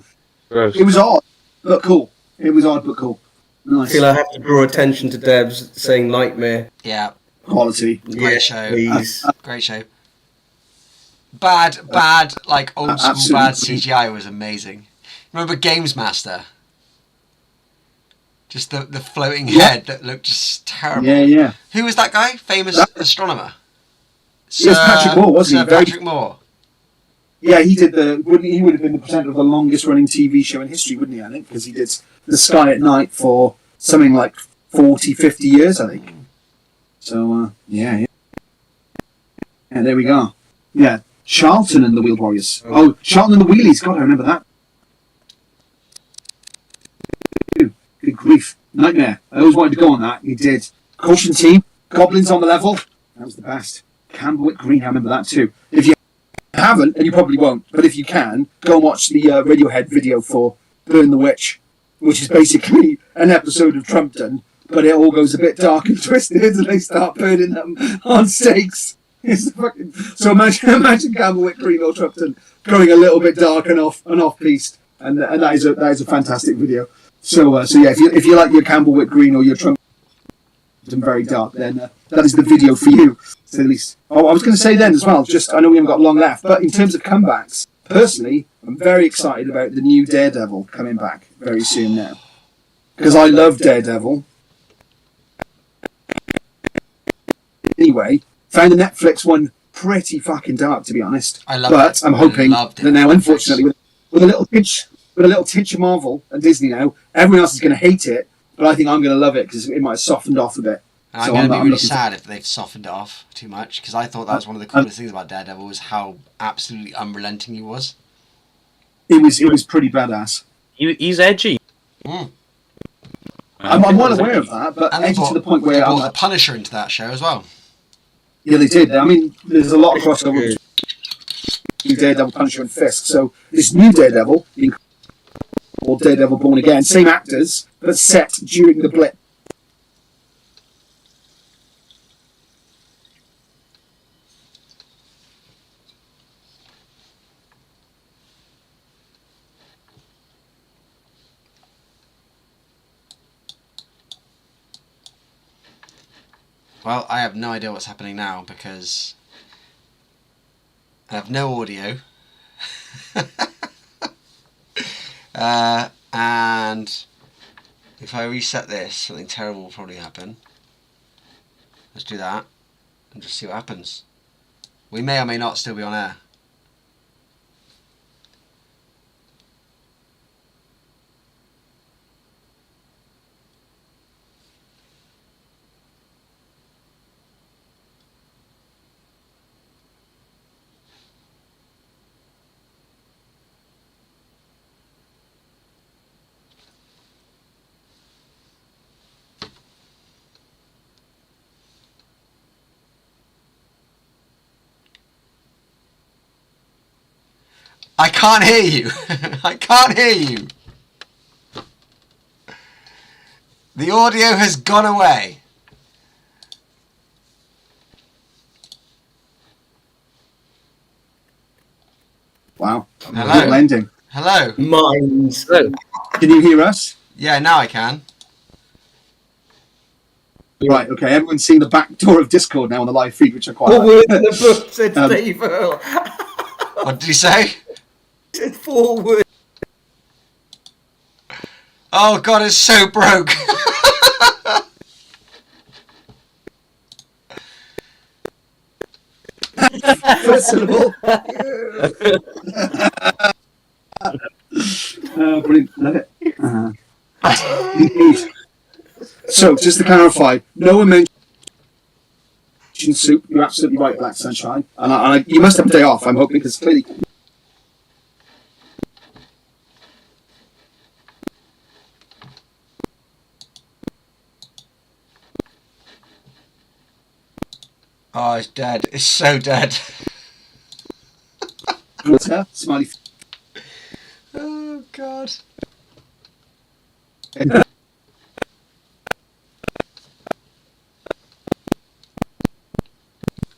gross. It was odd, but cool. It was odd, but cool. I Nice. feel I have to draw attention to Deb's saying nightmare. Yeah, Quality. great show. Please. Great show. Bad, like old school Absolutely. bad CGI was amazing. Remember Games Master? Just the floating head that looked just terrible. Yeah. Who was that guy? Famous astronomer? Yes, Patrick Moore, wasn't Sir he? Very- Patrick Moore. Yeah, he did he would have been the presenter of the longest running TV show in history, wouldn't he, I think? Because he did The Sky at Night for something like 40, 50 years, I think. So, yeah. Yeah, there we go. Yeah, Charlton and the Wheel Warriors. Oh, Charlton and the Wheelies. God, I remember that. Good grief. Nightmare. I always wanted to go on that. He did. Caution Team. Goblins on the Level. That was the best. Camberwick Green. I remember that too. If you haven't, and you probably won't, but if you can, go and watch the Radiohead video for Burn the Witch, which is basically an episode of Trumpton, but it all goes a bit dark and twisted, and they start burning them on stakes. It's fucking... So imagine Camberwick Green or Trumpton going a little bit dark and off piste, and that is a fantastic video. So yeah, if you like your Camberwick Green or your Trumpton very dark, then that is the video for you. So at least. Oh, I was going to say then as well. Just I know we haven't got long left, but in terms of comebacks, personally, I'm very excited about the new Daredevil coming back very soon now, because I love Daredevil. Anyway, found the Netflix one pretty fucking dark, to be honest. I love But it. I'm hoping I loved it. that now, unfortunately, with a little pinch of Marvel and Disney now, everyone else is going to hate it. But I think I'm going to love it because it might have softened off a bit. And I'm So going to be I'm really looking for- sad if they've softened it off too much, because I thought that was one of the coolest things about Daredevil was how absolutely unrelenting he was. It was pretty badass. He's edgy. Mm. I'm well aware of that, but And they edgy to the brought, point they where I'm brought the like, Punisher into that show as well. yeah, they did. I mean, there's a lot of crossover between Daredevil, Punisher, and Fisk. So this new Daredevil, being called Daredevil Born Again, same actors, but set during the blip. Well, I have no idea what's happening now because I have no audio. And if I reset this, something terrible will probably happen. Let's do that and just see what happens. We may or may not still be on air. I can't hear you. I can't hear you. The audio has gone away. Wow. Hello. Good ending. Hello. Minds. Hello. Can you hear us? Yeah, now I can. Right, okay. Everyone's seen the back door of Discord now on the live feed, which I quite Four words like. in the book, said Steve Earle. What did you say? Said 4 words. Oh God, it's so broke. First syllable. Brilliant. Love it. Indeed. So, just to clarify, no one mentioned soup. You're absolutely right, Black Sunshine. And you must have a day off, I'm hoping, because clearly... Oh, it's dead. It's so dead. Smiley. Oh God.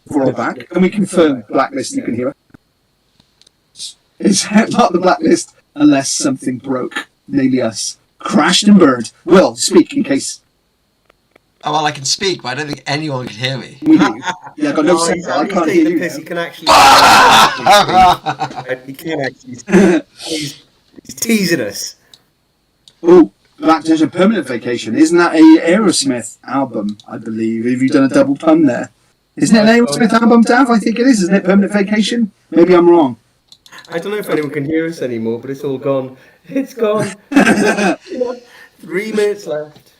We're all back. Can we confirm, Blacklist, you can hear us? It's not the Blacklist unless something broke, namely us. Crashed and burned. Will, speak in case Oh well, I can speak, but I don't think anyone can hear me. we do. Yeah, I've got no sense. He's I can't taking hear the you piss. now. He can actually. He can actually. He's teasing us. Oh, Black Desert Permanent Vacation. Isn't that a Aerosmith album, I believe? Have you done a double pun there? Isn't it an Aerosmith album, Dav? I think it is, isn't it? Permanent Vacation? Maybe I'm wrong. I don't know if anyone can hear us anymore, but it's all gone. It's gone. 3 minutes left.